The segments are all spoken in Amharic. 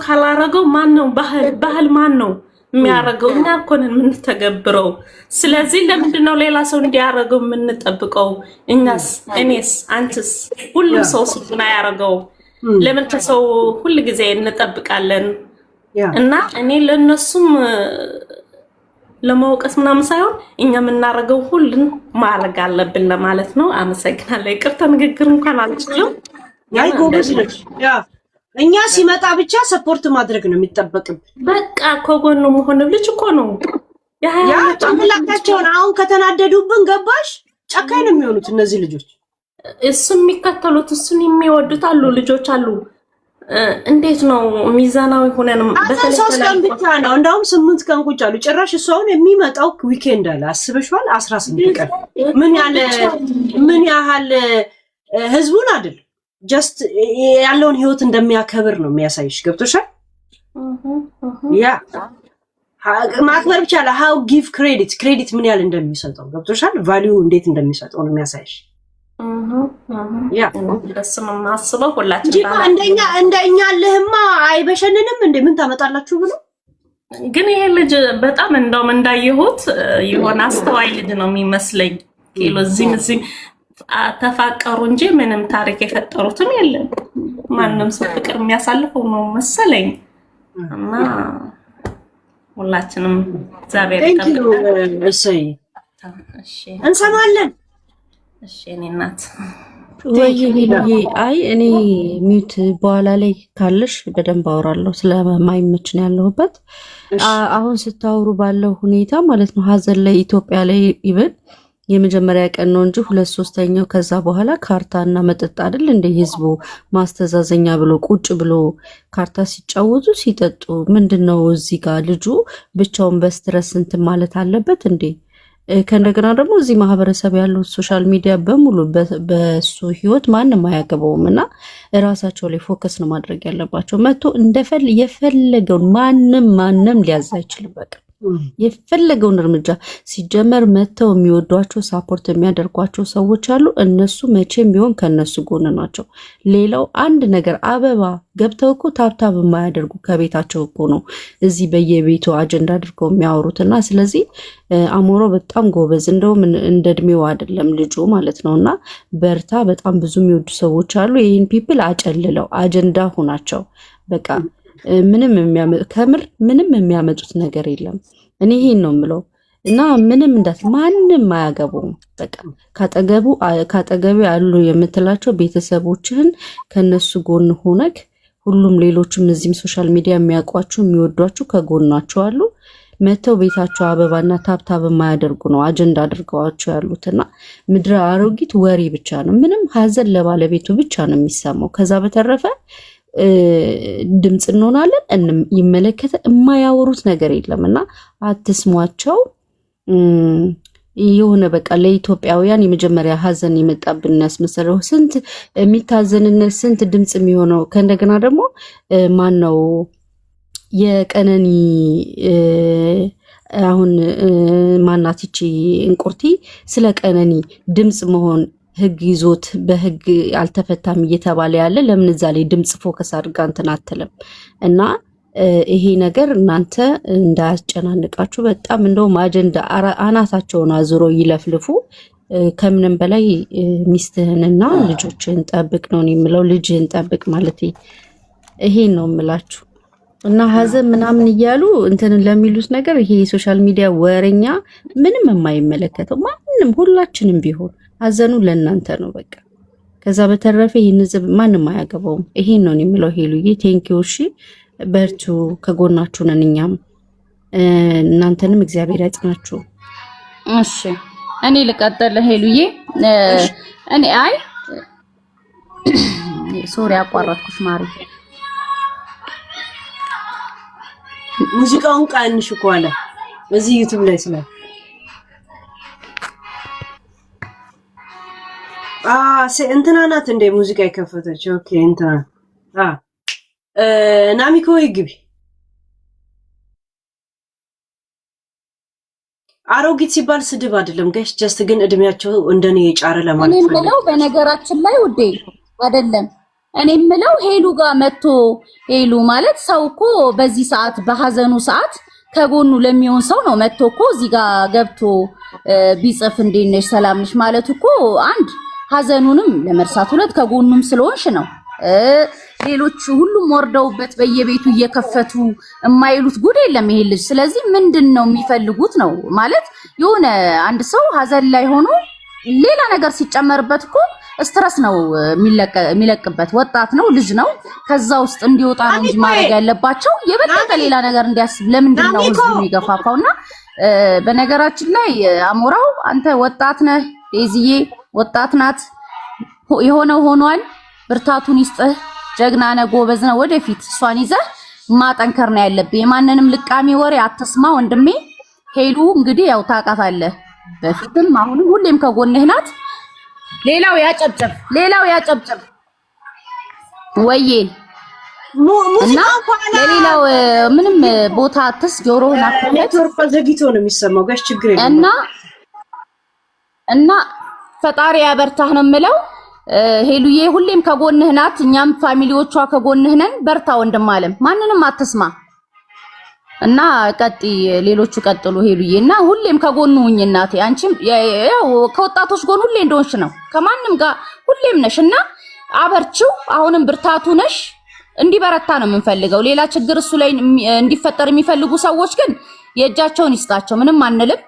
ካላረገው ማን ነው ባህል ማን ነው የሚያረገው? እኛ እኮ ነን የምንተገብረው። ስለዚህ ለምንድነው ሌላ ሰው እንዲያረገው የምንጠብቀው? እኛስ፣ እኔስ፣ አንቺስ ሁሉም ሰው ስለና ያረገው ለምን ከሰው ሁሉ ጊዜ እንጠብቃለን? እና እኔ ለነሱም ለማውቀስ ምናምን ሳይሆን እኛ የምናረገው ሁሉን ማረግ አለብን ለማለት ነው። አመሰግናለሁ። ይቅርታ ንግግር እንኳን አልችልም። ያይ ጎበዝ ነሽ። እኛ ሲመጣ ብቻ ሰፖርት ማድረግ ነው የሚጠበቅብን። በቃ ከጎኑ መሆን ልጅ እኮ ነው ያ ጭንቅላታቸውን አሁን ከተናደዱብን ገባሽ ጨካኝ ነው የሚሆኑት እነዚህ ልጆች። እሱን የሚከተሉት እሱን የሚወዱት አሉ ልጆች አሉ። እንዴት ነው ሚዛናዊ ሆነን በተለይ 3 ቀን ብቻ ነው እንደውም 8 ቀን ቁጭ አሉ። ጭራሽ እሷውን የሚመጣው ዊኬንድ አለ አስበሽዋል? 18 ቀን ምን ያህል ህዝቡን አይደል ጀስት ያለውን ህይወት እንደሚያከብር ነው የሚያሳይሽ። ገብቶሻል? ያ ማክበር ብቻ አለ how give credit ምን ያህል እንደሚሰጠው ገብቶሻል? ቫልዩ እንዴት እንደሚሰጠው ነው የሚያሳይሽ። ያ ለስም ማስበው ሁላችን እንደኛ ለህማ አይበሸንንም እንዴ ምን ታመጣላችሁ ብሎ ግን ይሄ ልጅ በጣም እንደውም እንዳየሁት የሆነ አስተዋይ ልጅ ነው የሚመስለኝ። ኪሎ እዚህ ተፋቀሩ እንጂ ምንም ታሪክ የፈጠሩትም የለም። ማንንም ሰው ፍቅር የሚያሳልፈው ነው መሰለኝ። እና ሁላችንም እግዚአብሔር ይጠብቀን። እሺ እንሰማለን። እሺ እኔ እናት አይ እኔ ሚውት በኋላ ላይ ካለሽ በደንብ አወራለሁ ስለማይመች ነው ያለሁበት። አሁን ስታወሩ ባለው ሁኔታ ማለት ነው ሀዘን ላይ ኢትዮጵያ ላይ ይበል የመጀመሪያ ቀን ነው እንጂ 2/3ኛው ከዛ በኋላ ካርታና መጠጥ አይደል እንደ ህዝቡ ማስተዛዘኛ ብሎ ቁጭ ብሎ ካርታ ሲጫወቱ ሲጠጡ ምንድነው እዚህ ጋር ልጁ ብቻውን በስትረስ እንትን ማለት አለበት እንዴ? ከእንደገና ደግሞ እዚህ ማህበረሰብ ያለው ሶሻል ሚዲያ በሙሉ በሱ ህይወት ማንም አያገባውም እና ራሳቸው ላይ ፎከስ ነው ማድረግ ያለባቸው። መጥቶ የፈለገውን ማንም ሊያዝ አይችልም። በቃ የፈለገውን እርምጃ ሲጀመር መተው የሚወዷቸው ሳፖርት የሚያደርጓቸው ሰዎች አሉ። እነሱ መቼም ቢሆን ከነሱ ጎን ናቸው። ሌላው አንድ ነገር አበባ ገብተው እኮ ታብታብ የማያደርጉ ከቤታቸው እኮ ነው እዚህ በየቤቱ አጀንዳ አድርገው የሚያወሩትና ስለዚህ አሞሮ በጣም ጎበዝ እንደውም እንደ እድሜው አይደለም ልጁ ማለት ነውና በርታ። በጣም ብዙ የሚወዱ ሰዎች አሉ። ይሄን ፒፕል አጨልለው አጀንዳ ሆናቸው በቃ ምንም የሚያመጡት ነገር የለም። እኔ ይሄን ነው የምለው እና ምንም ማንም አያገባውም። በቃ ካጠገቡ ያሉ የምትላቸው ቤተሰቦችህን ከነሱ ጎን ሆነክ ሁሉም ሌሎችም እዚህም ሶሻል ሚዲያ የሚያውቋቸው የሚወዷቸው ከጎናቸው አሉ። መተው ቤታቸው አበባና ታብታብ የማያደርጉ ነው አጀንዳ አድርገዋቸው ያሉትና ምድረ አሮጊት ወሬ ብቻ ነው። ምንም ሀዘን ለባለቤቱ ብቻ ነው የሚሰማው። ከዛ በተረፈ ድምጽ እንሆናለን ይመለከተ የማያወሩት ነገር የለምና አትስሟቸው። የሆነ በቃ ለኢትዮጵያውያን የመጀመሪያ ሀዘን የመጣብን ያስመሰለው ስንት የሚታዘንነት ስንት ድምጽ የሚሆነው ከእንደገና ደግሞ ማን ነው የቀነኒ አሁን ማናት ይቺ እንቁርቲ ስለ ቀነኒ ድምጽ መሆን ህግ ይዞት በህግ አልተፈታም እየተባለ ያለ ለምን እዛ ላይ ድምጽ ፎከስ አድርጋ እንትን አትልም? እና ይሄ ነገር እናንተ እንዳያስጨናንቃችሁ በጣም እንደውም አጀንዳ አናታቸውን አዝሮ ይለፍልፉ። ከምንም በላይ ሚስትህንና ልጆችህን ጠብቅ ነው የምለው። ልጅህን ጠብቅ ማለት ይሄን ነው የምላችሁ። እና ሀዘን ምናምን እያሉ እንትን ለሚሉት ነገር ይሄ የሶሻል ሚዲያ ወሬኛ ምንም የማይመለከተው ማንንም ሁላችንም ቢሆን ሀዘኑ ለእናንተ ነው በቃ። ከዛ በተረፈ ይህን ህዝብ ማንም አያገባውም። ይሄን ነው የምለው። ሄሉዬ ቴንኪው። እሺ በርቱ፣ ከጎናችሁ ነን እኛም። እናንተንም እግዚአብሔር ያጽናችሁ። እሺ እኔ ልቀጥል ሄሉዬ። እኔ ሶሪ አቋረጥኩሽ ማሪ። ሙዚቃውን ቃንሽ እኮ አለ እዚህ ዩቲዩብ ላይ ስለ እንትና ናት እንደ ሙዚቃ የከፈተች። ኦኬ እንትና ናሚኮ ይግቢ። አሮጊት ሲባል ስድብ አይደለም ጋሽ፣ ጀስት ግን እድሜያቸው እንደኔ የጫረ ለማለት ነው። እኔ የምለው በነገራችን ላይ ውዴ አይደለም እኔ የምለው ሄሉ ጋር መጥቶ ሄሉ ማለት ሰው እኮ በዚህ ሰዓት በሐዘኑ ሰዓት ከጎኑ ለሚሆን ሰው ነው መጥቶ እኮ እዚህ ጋር ገብቶ ቢጽፍ እንዴት ነሽ ሰላም ነሽ ማለት እኮ አንድ ሐዘኑንም ለመርሳት ሁለት ከጎኑም ስለሆንሽ ነው። ሌሎች ሁሉም ወርደውበት በየቤቱ እየከፈቱ የማይሉት ጉድ የለም ይሄ ልጅ። ስለዚህ ምንድነው የሚፈልጉት ነው ማለት የሆነ አንድ ሰው ሐዘን ላይ ሆኖ ሌላ ነገር ሲጨመርበት እኮ ስትረስ ነው የሚለቅበት። ወጣት ነው ልጅ ነው ከዛ ውስጥ እንዲወጣ ነው እንጂ ማድረግ ያለባቸው የበለጠ ሌላ ነገር እንዲያስብ ለምንድን ነው ህዝቡ የሚገፋፋውና በነገራችን ላይ አሞራው አንተ ወጣት ነህ ዴዚዬ ወጣት ናት የሆነው ሆኗል ብርታቱን ይስጥህ ጀግና ነህ ጎበዝ ነህ ወደፊት እሷን ይዘህ ማጠንከር ነው ያለብህ የማንንም ልቃሚ ወሬ አትስማ ወንድሜ ሄሉ እንግዲህ ያው ታውቃታለህ በፊትም አሁንም ሁሌም ከጎንህ ናት ሌላው ያጨብጭብ ወዬ እና ለሌላው ምንም ቦታ አትስ ጆሮህን አትከፍት ኔትወርክ ዘግይቶ ነው የሚሰማው ጋሽ ችግር የለም እና ፈጣሪ ያበርታህ ነው የምለው ሄሉዬ ሁሌም ከጎንህ ናት እኛም ፋሚሊዎቿ ከጎንህ ነን በርታ ወንድም አለም ማንንም አትስማ እና ቀጥ ሌሎቹ ቀጥሉ ሄሉዬ እና ሁሌም ከጎኑ ሁኝ እናቴ አንቺም ያው ከወጣቶች ጎን ሁሌ እንደሆንሽ ነው ከማንም ጋር ሁሌም ነሽ እና አበርቺው አሁንም ብርታቱ ነሽ እንዲበረታ ነው የምንፈልገው ሌላ ችግር እሱ ላይ እንዲፈጠር የሚፈልጉ ሰዎች ግን የእጃቸውን ይስጣቸው ምንም አንልም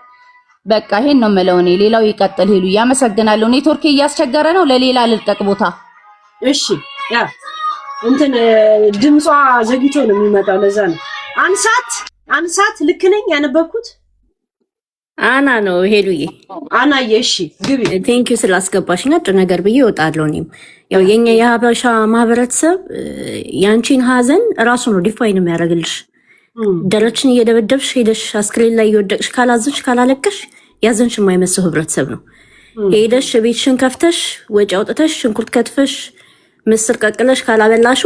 በቃ ይሄን ነው የምለው እኔ ሌላው ይቀጥል ሄሉ ያመሰግናለሁ ኔትወርክ እያስቸገረ ነው ለሌላ ልልቀቅ ቦታ እሺ ያ እንትን ድምጿ ዘግይቶ ነው የሚመጣው ለዛ ነው አንሳት ልክ ነኝ ያነበብኩት አና ነው ሄሉዬ አናዬ እሺ ግቢ ቴንክ ዩ ስላስገባሽኝ አጭር ነገር ብዬ እወጣለሁ እኔም ያው የኛ የሀበሻ ማህበረሰብ ያንቺን ሀዘን ራሱ ነው ዲፋይን የሚያደርግልሽ ደረችን እየደበደብሽ ሄደሽ አስክሬን ላይ እየወደቅሽ ካላዘንሽ ካላለቀሽ ያዘንሽ የማይመስለው ህብረተሰብ ነው ሄደሽ ቤትሽን ከፍተሽ ወጪ አውጥተሽ ሽንኩርት ከትፈሽ ምስር ቀቅለሽ ካላበላሹ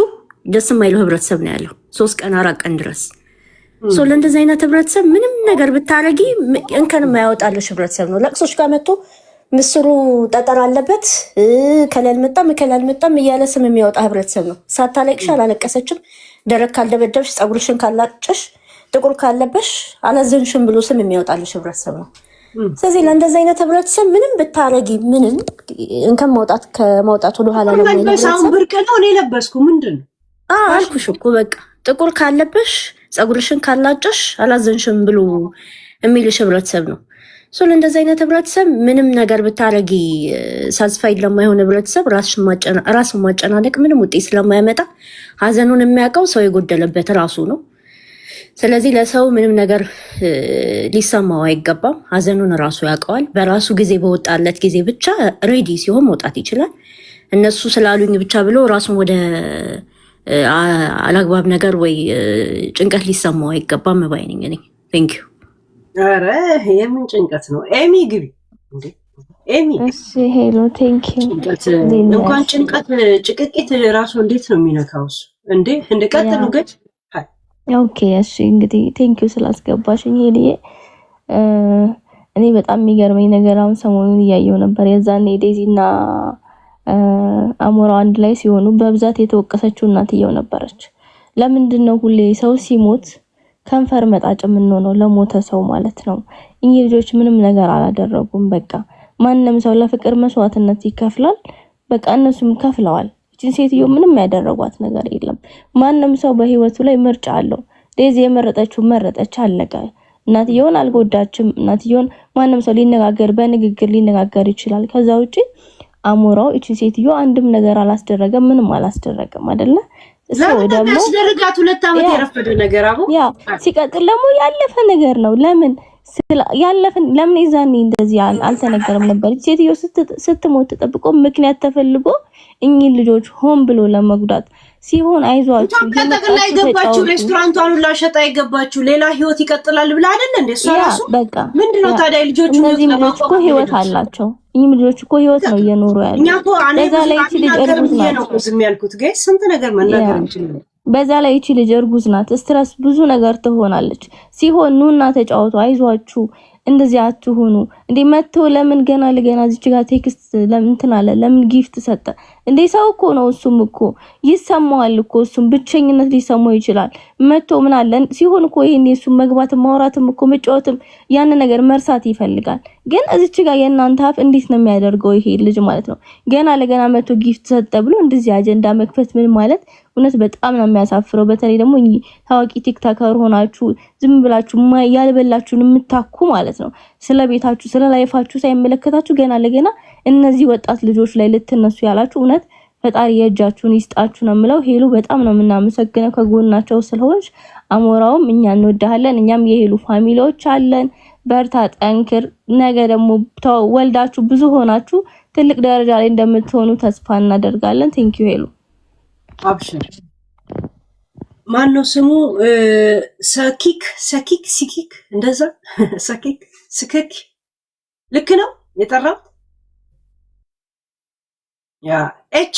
ደስ የማይለው ህብረተሰብ ነው ያለው 3 ቀን 4 ቀን ድረስ ለእንደዚህ አይነት ህብረተሰብ ምንም ነገር ብታረጊ እንከን የማያወጣልሽ ህብረተሰብ ነው ለቅሶሽ ጋር መጥቶ ምስሩ ጠጠር አለበት ከላል መጣም እያለ ስም የሚያወጣ ህብረተሰብ ነው ሳታለቅሽ አላለቀሰችም ደረቅ ካልደበደብሽ ጸጉርሽን ካላጨሽ ጥቁር ካለበሽ አላዘንሽም ብሎ ስም የሚያወጣልሽ ህብረተሰብ ነው ስለዚህ ለእንደዚህ አይነት ህብረተሰብ ምንም ብታረጊ ምንም እንከን ከማውጣት ወደ ኋላ ነው ለምሳሌ ብርቅ ነው እኔ ለበስኩ ምንድነው አልኩሽ እኮ በቃ ጥቁር ካለበሽ ጸጉርሽን ካላጨሽ አላዘንሽም ብሎ የሚልሽ ህብረተሰብ ነው ለእንደዚህ አይነት ህብረተሰብ ምንም ነገር ብታረጊ ሳትስፋይድ ለማይሆን ህብረተሰብ ራስን ማጨናነቅ ምንም ውጤት ስለማያመጣ ሀዘኑን የሚያውቀው ሰው የጎደለበት ራሱ ነው ስለዚህ ለሰው ምንም ነገር ሊሰማው አይገባም ሀዘኑን ራሱ ያውቀዋል በራሱ ጊዜ በወጣለት ጊዜ ብቻ ሬዲ ሲሆን መውጣት ይችላል እነሱ ስላሉኝ ብቻ ብሎ ራሱን ወደ አላግባብ ነገር ወይ ጭንቀት ሊሰማው አይገባም ባይነኝ እኔ ቴንክ ዩ አረ የምን ጭንቀት ነው ኤሚ ግቢ እንዴ ኤሚ እሺ ሄሎ ቴንክ ዩ እንኳን ጭንቀት ጭቅቂት ራሱ እንዴት ነው የሚነካውስ እንዴ ቀጥሉ ገጭ ኦኬ እሺ እንግዲህ ቴንክ ዩ ስላስገባሽኝ ሄልዬ እኔ በጣም የሚገርመኝ ነገር አሁን ሰሞኑን እያየው ነበር የዛኔ ዴዚና አሞራው አንድ ላይ ሲሆኑ በብዛት የተወቀሰችው እናትየው ነበረች ለምንድን ነው ሁሌ ሰው ሲሞት ከንፈር መጣጭ የምንሆነው ለሞተ ሰው ማለት ነው እኚህ ልጆች ምንም ነገር አላደረጉም በቃ ማንንም ሰው ለፍቅር መስዋዕትነት ይከፍላል በቃ እነሱም ከፍለዋል እቺን ሴትዮ ምንም ያደረጓት ነገር የለም ማንንም ሰው በህይወቱ ላይ ምርጫ አለው ዴዚ የመረጠችው መረጠች አለቀ እናትየውን አልጎዳችም እናትየውን ማንንም ሰው ሊነጋገር በንግግር ሊነጋገር ይችላል ከዛ ውጪ አሞራው እቺን ሴትዮ አንድም ነገር አላስደረገም ምንም አላስደረገም አይደለ ሰው ደግሞ ያስደረጋት 2 ዓመት የረፈደ ነገር አቦ ያ ሲቀጥል ደግሞ ያለፈ ነገር ነው ለምን ይዛኔ እንደዚህ አልተነገረም ነበር ሴትዮ ስትሞት ተጠብቆ ምክንያት ተፈልጎ እኚህ ልጆች ሆን ብሎ ለመጉዳት ሲሆን አይዟችሁ ተጠቅላይ ገባችሁ ሬስቶራንቷን ሁላ ሸጣ ይገባችሁ ሌላ ህይወት ይቀጥላል ብላ አይደል እንዴ ራሱ በቃ ምንድነው ታዲያ ልጆቹ እኮ ህይወት አላቸው እኚህ ልጆች እኮ ህይወት ነው እየኖሩ ያለው እኛ እኮ አኔ ላይ ልጅ እርጉዝ ነው ዝም ያልኩት ጋር ስንት ነገር መናገር እንችላለን በዛ ላይ እቺ ልጅ እርጉዝ ናት ስትረስ ብዙ ነገር ትሆናለች ሲሆን ኑና ተጫወቱ አይዟችሁ እንደዚህ አትሆኑ እንዴ መጥቶ ለምን ገና ለገና እዚህ ጋር ቴክስት ለምን እንትን አለ ለምን ጊፍት ሰጠ እንዴ ሰው እኮ ነው እሱም እኮ ይሰማዋል እኮ እሱም ብቸኝነት ሊሰማው ይችላል መጥቶ ምን አለን ሲሆን እኮ ይሄን እሱም መግባት ማውራትም እኮ መጫወትም ያን ነገር መርሳት ይፈልጋል ግን እዚች ጋር የእናንተ አፍ እንዴት ነው የሚያደርገው ይሄ ልጅ ማለት ነው ገና ለገና መጥቶ ጊፍት ሰጠ ብሎ እንደዚህ አጀንዳ መክፈት ምን ማለት እውነት በጣም ነው የሚያሳፍረው በተለይ ደግሞ ታዋቂ ቲክቶከር ሆናችሁ ዝም ብላችሁ ያልበላችሁን የምታኩ ማለት ነው ስለ ቤታችሁ ስለ ላይፋችሁ ሳይመለከታችሁ ገና ለገና እነዚህ ወጣት ልጆች ላይ ልትነሱ ያላችሁ እውነት ፈጣሪ የእጃችሁን ይስጣችሁ ነው የምለው ሄሉ በጣም ነው የምናመሰግነው ከጎናቸው ስለሆንሽ አሞራውም እኛ እንወዳለን እኛም የሄሉ ፋሚሊዎች አለን በርታ ጠንክር ነገ ደግሞ ወልዳችሁ ብዙ ሆናችሁ ትልቅ ደረጃ ላይ እንደምትሆኑ ተስፋ እናደርጋለን ቴንኪው ሄሉ አብሽር ማነው ስሙ ሰኪክ እንደዛ ስክክ ልክ ነው የጠራው ያ ኤች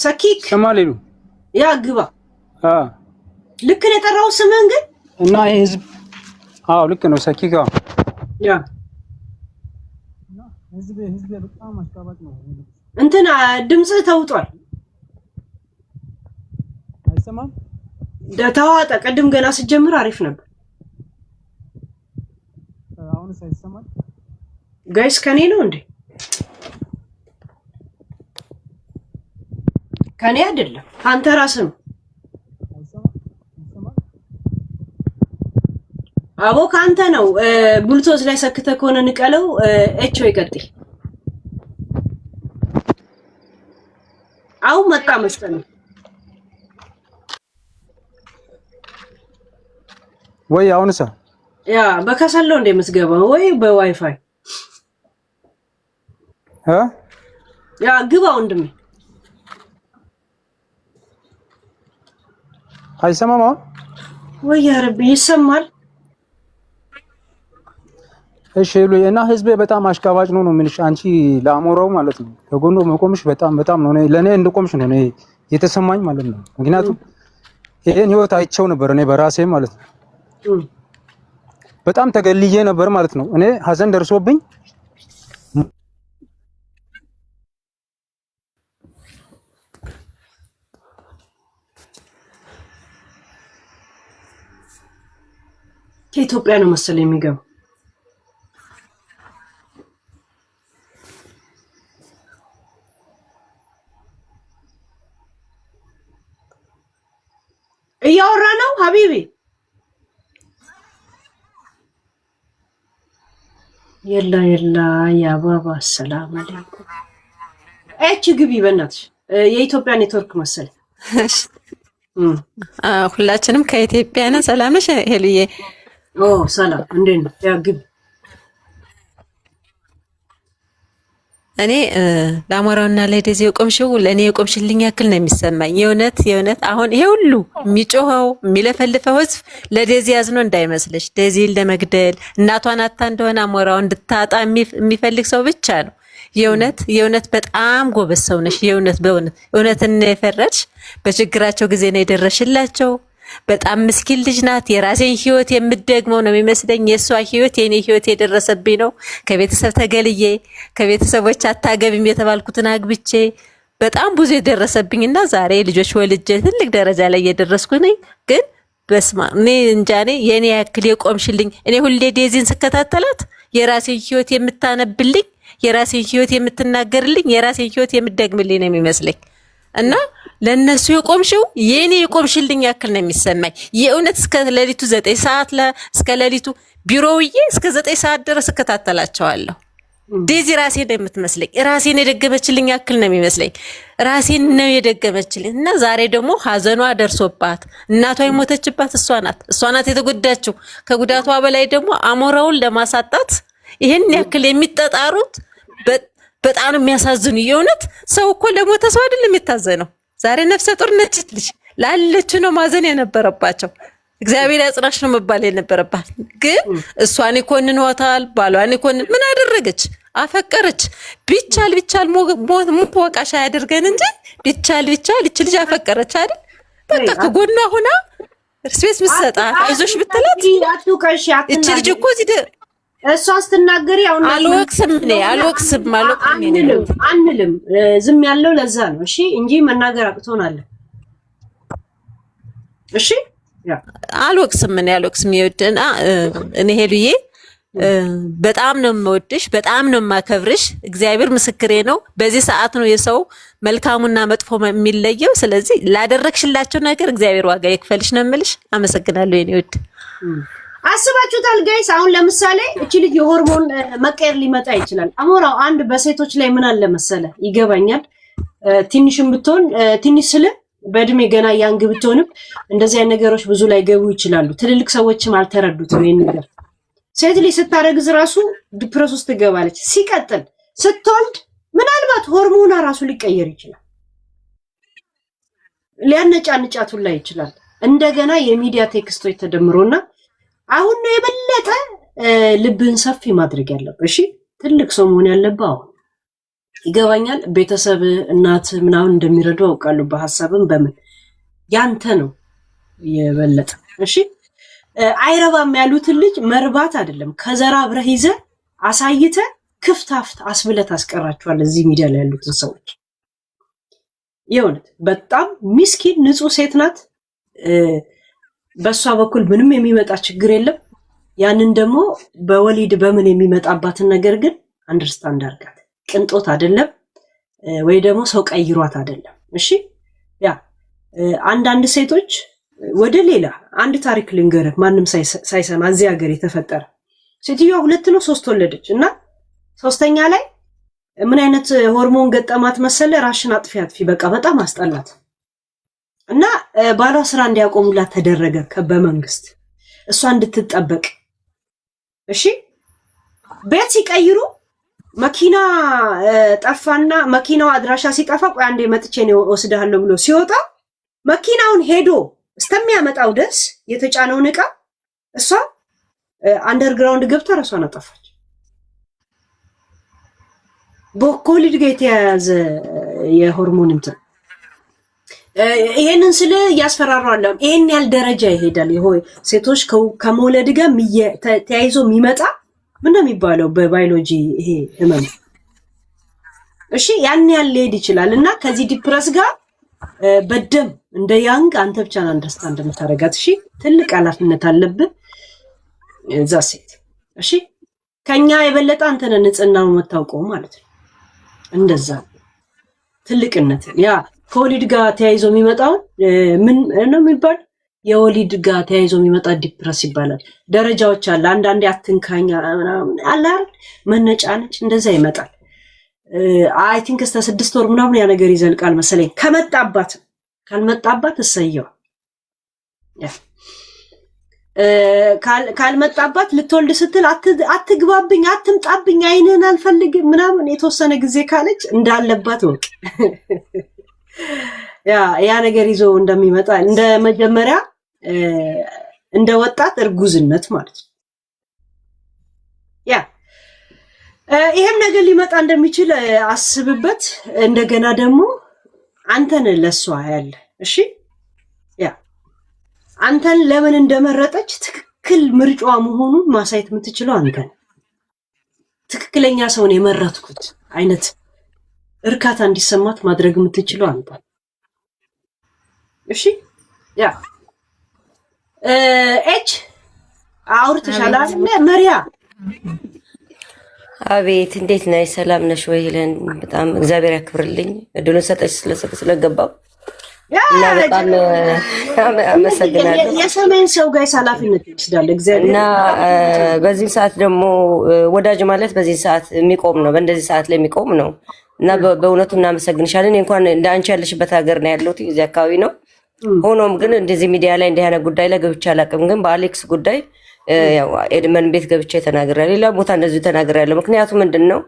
ሰኪክ ከማሌሉ ያ ግባ ልክ ነው የጠራው ስምህን ግን እና ህዝብ ልክ ነው ሰኪክ ያ ህዝብ በጣም አስታባጭ ነው እንትና ድምጽ ተውጧል አይሰማም ተዋጣ ቀድም ገና ሲጀምር አሪፍ ነበር አሁን ሳይሰማል ጋይስ ከኔ ነው እንዴ ከኔ አይደለም አንተ ራስህ ነው አቦ ካንተ ነው ብሉቶዝ ላይ ሰክተ ከሆነ ንቀለው ኤች ወይ ቀጥል አው መጣ መሰለኝ ወይ አሁንሳ ያ በከሰለው እንደምትገባው ወይ በዋይፋይ ያ ግባው እንደም አይሰማማ ወይ ያ ረቢ ይሰማል እሺ እና ህዝብ በጣም አሽቃባጭ ነው የሚልሽ አንቺ ለአሞራው ማለት ነው ከጎኑ መቆምሽ በጣም ነው ለኔ እንደቆምሽ ነው የተሰማኝ ማለት ነው ምክንያቱም ይሄን ህይወት አይቼው ነበር እኔ በራሴ ማለት ነው በጣም ተገልዬ ነበር ማለት ነው እኔ ሀዘን ደርሶብኝ ከኢትዮጵያ ነው መሰለኝ የሚገባው እያወራ ነው ሀቢቢ የላ ያ ባባ ሰላም አለይኩም እቺ ግቢ በእናትሽ የኢትዮጵያ ኔትወርክ መሰለኝ ሁላችንም ከኢትዮጵያ ነን ሰላም ነሽ ሄሉዬ ሰላም እንዴት ነው ያ ግቢ እኔ ለአሞራውና ለዴዚ የቆምሽው ለኔ የቆምሽልኝ ያክል ነው የሚሰማኝ የእውነት አሁን ይሄ ሁሉ የሚጮኸው የሚለፈልፈው ህዝብ ለዴዚ ያዝኖ እንዳይመስልሽ ዴዚን ለመግደል እናቷን አታ እንደሆነ አሞራው እንድታጣ የሚፈልግ ሰው ብቻ ነው የእውነት በጣም ጎበዝ ሰው ነሽ እውነትን የፈረድሽ በችግራቸው ጊዜ ነው የደረሽላቸው በጣም ምስኪን ልጅ ናት የራሴን ህይወት የምደግመው ነው የሚመስለኝ የሷ ህይወት የኔ ህይወት የደረሰብኝ ነው ከቤተሰብ ተገልዬ ከቤተሰቦች አታገቢም የተባልኩትን አግብቼ በጣም ብዙ የደረሰብኝና ዛሬ ልጆች ወልጄ ትልቅ ደረጃ ላይ እየደረስኩ ነኝ ግን በስማ እኔ እንጃኔ የኔ ያክል የቆምሽልኝ እኔ ሁሌ ዴዚን ስከታተላት የራሴን ህይወት የምታነብልኝ የራሴን ህይወት የምትናገርልኝ የራሴን ህይወት የምትደግምልኝ ነው የሚመስለኝ እና ለነሱ የቆምሽው የኔ የቆምሽልኝ ያክል ነው የሚሰማኝ የእውነት እስከ ለሊቱ 9 ሰዓት እስከ ለሊቱ ቢሮውዬ እስከ 9 ሰዓት ድረስ እከታተላቸዋለሁ ዴዚ ራሴን ነው የምትመስለኝ ራሴን የደገመችልኝ ያክል ነው የሚመስለኝ ራሴን ነው የደገመችልኝ እና ዛሬ ደግሞ ሀዘኗ ደርሶባት እናቷ የሞተችባት እሷ ናት የተጎዳችው ከጉዳቷ በላይ ደግሞ አሞራውን ለማሳጣት ይሄን ያክል የሚጠጣሩት በጣም የሚያሳዝኑ የእውነት ሰው እኮ ለሞተ ሰው አይደለም የሚታዘነው ዛሬ ነፍሰ ጡር ነች ልጅ ላለችው ነው ማዘን የነበረባቸው እግዚአብሔር ያጽናሽ ነው መባል የነበረባት ግን እሷን ይኮንኗታል ባሏን ምን አደረገች አፈቀረች ቢቻል ሞት ወቃሽ ያደርገን እንጂ ቢቻል እቺ ልጅ አፈቀረች አይደል በቃ ከጎኗ ሆና ስፔስ ምትሰጣ አይዞሽ ብትላት እቺ ልጅ እኮ እሷ ስትናገሪ አሁን አልወቅስም አንልም ዝም ያለው ለዛ ነው እሺ እንጂ መናገር አቅቶናል እሺ አልወቅስም ይወድና እኔ ሄሉዬ በጣም ነው የምወድሽ በጣም ነው የማከብርሽ እግዚአብሔር ምስክሬ ነው በዚህ ሰዓት ነው የሰው መልካሙና መጥፎ የሚለየው ስለዚህ ላደረግሽላቸው ነገር እግዚአብሔር ዋጋ ይክፈልሽ ነው የምልሽ አመሰግናለሁ የኔ ወድ አስባችሁታል ጋይስ አሁን ለምሳሌ እቺ ልጅ የሆርሞን መቀየር ሊመጣ ይችላል አሞራው አንድ በሴቶች ላይ ምን አለ መሰለ ይገባኛል ትንሽም ብትሆን ትንሽ ስለ በእድሜ ገና ያንግ ብትሆንም እንደዚህ አይነት ነገሮች ብዙ ላይ ገቡ ይችላሉ ትልልቅ ሰዎችም አልተረዱትም ይሄን ነገር ሴት ልጅ ስታረግዝ ራሱ ዲፕረስ ውስጥ ትገባለች ሲቀጥል ስትወልድ ምናልባት ሆርሞና ራሱ ሊቀየር ይችላል ሊያነጫንጫቱ ላይ ይችላል እንደገና የሚዲያ ቴክስቶች ተደምሮና አሁን ነው የበለጠ ልብን ሰፊ ማድረግ ያለበት እሺ ትልቅ ሰው መሆን ያለበት አሁን ይገባኛል ቤተሰብ እናት ምናምን እንደሚረዱ አውቃለሁ በሐሳብም በምን ያንተ ነው የበለጠ እሺ አይረባም ያሉት ልጅ መርባት አይደለም ከዘራ አብረህ ይዘ አሳይተ ክፍታፍት አስብለት አስቀራቸዋል እዚህ ሚዲያ ላይ ያሉት ሰዎች የውነት በጣም ምስኪን ንጹህ ሴት ናት በሷ በኩል ምንም የሚመጣ ችግር የለም ያንን ደግሞ በወሊድ በምን የሚመጣባትን ነገር ግን አንደርስታንድ አድርጋት ቅንጦት አይደለም ወይ ደግሞ ሰው ቀይሯት አይደለም እሺ ያ አንዳንድ ሴቶች ወደ ሌላ አንድ ታሪክ ልንገርህ ማንንም ሳይሰማ እዚህ ሀገር የተፈጠረ ሴትዮዋ 2 ነው 3 ወለደች እና ሶስተኛ ላይ ምን አይነት ሆርሞን ገጠማት መሰለ ራሽን አጥፊ በቃ በጣም አስጠላት እና ባሏ ስራ እንዲያቆሙላት ተደረገ በመንግስት እሷ እንድትጠበቅ እሺ ቤት ሲቀይሩ መኪና ጠፋና መኪናው አድራሻ ሲጠፋ ቆይ አንዴ መጥቼ ነው ወስደሃለሁ ብሎ ሲወጣ መኪናውን ሄዶ እስከሚያመጣው ድረስ የተጫነውን ዕቃ እሷ አንደርግራውንድ ገብታ ራሷን አጠፋች በኮሊድ ጋር የተያያዘ የሆርሞን እንትን ይሄንን ስለ ያስፈራራሉ ይሄን ያህል ደረጃ ይሄዳል ይሆይ ሴቶች ከመውለድ ጋር ተያይዞ የሚመጣ ምን ነው የሚባለው በባዮሎጂ ይሄ ህመም እሺ ያን ያህል ሊሄድ ይችላልና ከዚህ ዲፕረስ ጋር በደም እንደ ያንግ አንተ ብቻ አንደርስታንድ የምታረጋት እሺ ትልቅ ኃላፊነት አለብህ እዛ ሴት እሺ ከኛ የበለጠ አንተ ነህ ንጽህናውን መታወቀው ማለት ነው እንደዛ ትልቅነት ያ ከወሊድ ጋር ተያይዞ የሚመጣው ምን ነው የሚባል የወሊድ ጋር ተያይዞ የሚመጣ ዲፕረስ ይባላል ደረጃዎች አለ አንዳንዴ አትንካኛ አላ መነጫነች እንደዛ ይመጣል አይ ቲንክ እስከ 6 ወር ምናምን ያ ነገር ይዘልቃል መሰለኝ ካልመጣባት እሰየው ካልመጣባት ልትወልድ ስትል አትግባብኝ አትምጣብኝ አይነን አልፈልግም ምናምን የተወሰነ ጊዜ ካለች እንዳለባት ወቅ ያ ነገር ይዞ እንደሚመጣ እንደ መጀመሪያ እንደ ወጣት እርጉዝነት ማለት ነው ያ ይሄም ነገር ሊመጣ እንደሚችል አስብበት እንደገና ደግሞ አንተን ለሷ ያለ እሺ ያ አንተን ለምን እንደመረጠች ትክክል ምርጫዋ መሆኑን ማሳየት የምትችለው አንተ ትክክለኛ ሰውን የመረጥኩት አይነት እርካታ እንዲሰማት ማድረግ የምትችለው አንተ እሺ ያ ኤች አውርተሻል መሪያ አቤት እንዴት ነሽ ሰላም ነሽ ወይ ለን በጣም እግዚአብሔር ያክብርልኝ እድሉን ሰጠሽ ስለገባው እና በጣም አመሰግናለሁ የሰሜን ሰው ጋር ኃላፊነት ይወስዳል እግዚአብሔር እና በዚህ ሰዓት ደግሞ ወዳጅ ማለት በዚህ ሰዓት የሚቆም ነው በእንደዚህ ሰዓት ላይ የሚቆም ነው እና በእውነቱ እናመሰግንሻለን እንኳን እንዳንቺ ያለሽበት ሀገር ነው ያለሁት እዚህ አካባቢ ነው ሆኖም ግን እንደዚህ ሚዲያ ላይ እንደያነ ጉዳይ ላይ ገብቻ አላውቅም ግን በአሌክስ ጉዳይ ያው ኤድመን ቤት ገብቼ ተናግሬያለሁ ሌላ ቦታ እንደዚህ ተናግሬያለሁ ምክንያቱም ምንድነው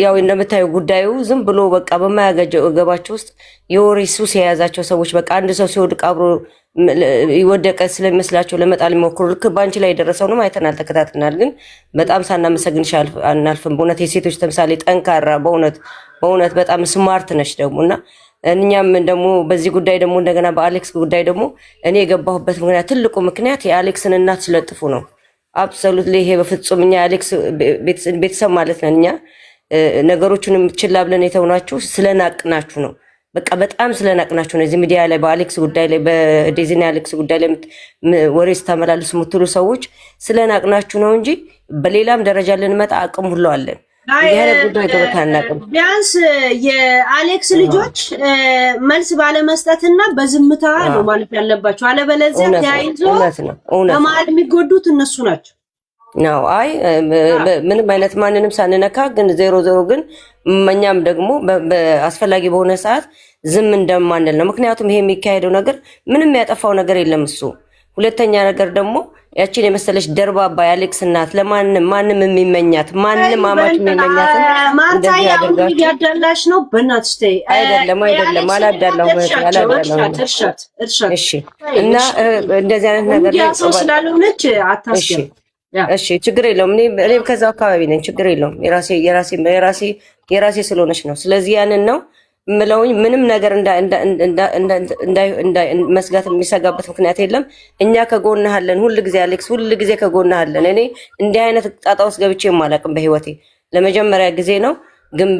ያው እንደምታዩ ጉዳዩ ዝም ብሎ በቃ በማያገባቸው ውስጥ የወሬ ሱስ የያዛቸው ሰዎች በቃ አንድ ሰው ሲወድቅ አብሮ ይወደቀ ስለሚመስላቸው ለመጣል የሚሞክሩ ልክ ባንቺ ላይ የደረሰው ነው አይተናል ተከታትናል ግን በጣም ሳናመሰግንሽ አናልፍም በእውነት የሴቶች ተምሳሌ ጠንካራ በእውነት በጣም ስማርት ነሽ ደግሞና እኛም ደግሞ በዚህ ጉዳይ ደግሞ እንደገና በአሌክስ ጉዳይ ደግሞ እኔ የገባሁበት ምክንያት ትልቁ ምክንያት የአሌክስን እናት ስለጥፉ ነው አብሶሉትሊ ይሄ በፍጹም እኛ አሌክስ ቤተሰብ ማለት ነን። እኛ ነገሮቹንም ችላ ብለን የተውናችሁ ስለናቅናችሁ ነው። በቃ በጣም ስለናቅናችሁ ነው። እዚህ ሚዲያ ላይ በአሌክስ ጉዳይ ላይ በዴዚና አሌክስ ጉዳይ ላይ ወሬ ስታመላልሱ የምትሉ ሰዎች ስለናቅናችሁ ነው እንጂ በሌላም ደረጃ ልንመጣ አቅም ሁሉ አለን። ቢያንስ የአሌክስ ልጆች መልስ ባለመስጠትና በዝምታ ነው ማለት ያለባቸው። አለበለዚያ ተያይዞ በመሀል የሚጎዱት እነሱ ናቸው። ነው አይ ምንም አይነት ማንንም ሳንነካ ግን ዜሮ ግን እኛም ደግሞ አስፈላጊ በሆነ ሰዓት ዝም እንደማንል ነው። ምክንያቱም ይሄ የሚካሄደው ነገር ምንም ያጠፋው ነገር የለም እሱ። ሁለተኛ ነገር ደግሞ ያቺን የመሰለች ደርባባ የአሌክስ እናት ማንም የሚመኛት ማንም አማች የሚመኛት ማርታ ያዳላሽ ነው። በእናትሽ ተይ። አይደለም አላዳላሁ። እሺ እና እንደዚህ አይነት ነገር ላይ ሰው ስላልሆነች አታስገም። እሺ ችግር የለውም። እኔ ከዛው አካባቢ ነኝ። ችግር የለውም። የራሴ ስለሆነች ነው። ስለዚህ ያንን ነው ምለውኝ ምንም ነገር መስጋት የሚሰጋበት ምክንያት የለም። እኛ ከጎንህ አለን ሁሉ ጊዜ አሌክስ፣ ሁሉ ጊዜ ከጎንህ አለን። እኔ እንዲህ አይነት ጣጣ ውስጥ ገብቼ የማላውቅም በህይወቴ ለመጀመሪያ ጊዜ ነው። ግን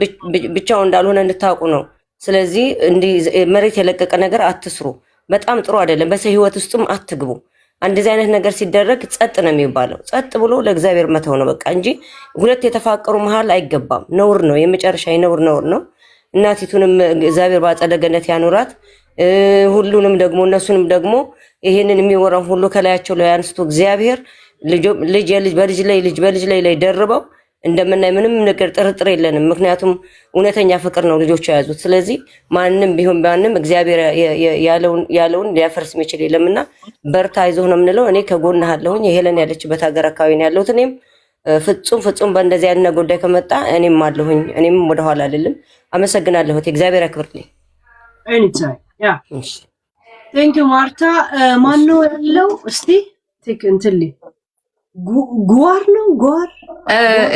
ብቻው እንዳልሆነ እንድታውቁ ነው። ስለዚህ እንዲህ መሬት የለቀቀ ነገር አትስሩ። በጣም ጥሩ አይደለም። በሰው ህይወት ውስጥም አትግቡ። እንደዚህ አይነት ነገር ሲደረግ ጸጥ ነው የሚባለው። ጸጥ ብሎ ለእግዚአብሔር መተው ነው በቃ እንጂ ሁለት የተፋቀሩ መሃል አይገባም። ነውር ነው፣ የመጨረሻ ነውር ነው። እናቲቱንም እግዚአብሔር ባጸደ ገነት ያኑራት። ሁሉንም ደግሞ እነሱንም ደግሞ ይሄንን የሚወራው ሁሉ ከላያቸው ላይ አንስቶ እግዚአብሔር በልጅ ላይ ደርበው እንደምናይ ምንም ነገር ጥርጥር የለንም። ምክንያቱም እውነተኛ ፍቅር ነው ልጆቹ የያዙት። ስለዚህ ማንም ቢሆን እግዚአብሔር ያለውን ሊያፈርስ የሚችል የለምና በርታ፣ አይዞህ ነው የምንለው። እኔ ከጎንህ አለሁኝ። ሄለን ያለችበት ሀገር አካባቢ ነው ያለሁት። እኔም ፍጹም በእንደዚህ አይነት ጉዳይ ከመጣ እኔም አለሁኝ። እኔም ወደኋላ አይደለም። አመሰግናለሁ። እግዚአብሔር ያክብርልኝ። ኤኒታይም ያ ቴንክ ዩ ማርታ። ማን ነው ያለው? እስቲ ቴክ እንትል ጉዋር ነው ጉዋር።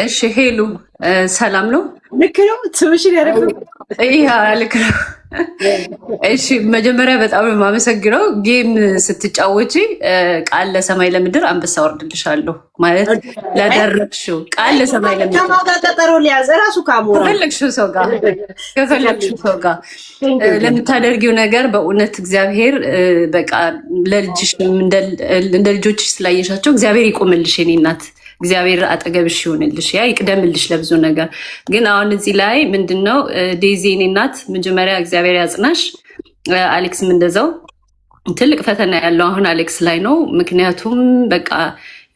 እሺ ሄሉ ሰላም ነው? ልክ ነው። ትምሽን ያደረገው ይሄ ልክ ነው። እሺ መጀመሪያ በጣም የማመሰግነው ጌም ስትጫወቺ ቃል ለሰማይ ለምድር አንበሳ ወርድልሻለሁ ማለት ላደረግሽው ቃል ለሰማይ ለምድር ተማጋጠጠሮ ሊያዝ ራሱ ካሞራ ከፈለግሽው ሰው ጋር ለምታደርጊው ነገር በእውነት እግዚአብሔር በቃ ለልጅሽ እንደ ልጆችሽ ስላየሻቸው እግዚአብሔር ይቆምልሽ የኔ እናት። እግዚአብሔር አጠገብሽ ይሆንልሽ፣ ያ ይቅደምልሽ ለብዙ ነገር። ግን አሁን እዚህ ላይ ምንድነው ዴዚ የኔ እናት መጀመሪያ እግዚአብሔር ያጽናሽ። አሌክስም እንደዛው ትልቅ ፈተና ያለው አሁን አሌክስ ላይ ነው። ምክንያቱም በቃ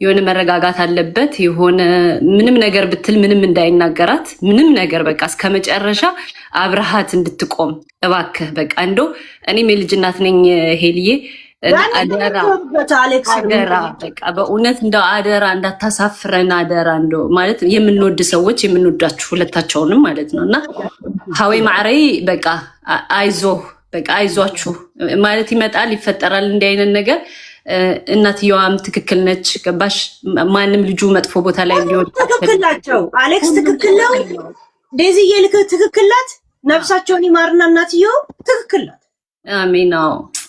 የሆነ መረጋጋት አለበት። የሆነ ምንም ነገር ብትል ምንም እንዳይናገራት ምንም ነገር በቃ እስከ መጨረሻ አብረሃት እንድትቆም እባክህ በቃ እንደው እኔም የልጅ እናት ነኝ ሄልዬ አደራ በቃ በእውነት እንደው አደራ እንዳታሳፍረን አደራ። እንደው ማለት የምንወድ ሰዎች የምንወዳችሁ ሁለታቸውንም ማለት ነው እና ሀዌ ማዕረይ በቃ አይዟችሁ ማለት ይመጣል ይፈጠራል እንዲህ አይነት ነገር። እናትየዋም ትክክል ነች። ገባሽ? ማንም ልጁ መጥፎ ቦታ ላይ እንዲወድ ትክክል ናቸው። አሌክስ ትክክል ነው። ዴዚዬ ትክክል ናት። ነፍሳቸውን ይማርና እናትየው ትክክል ናት። አሜን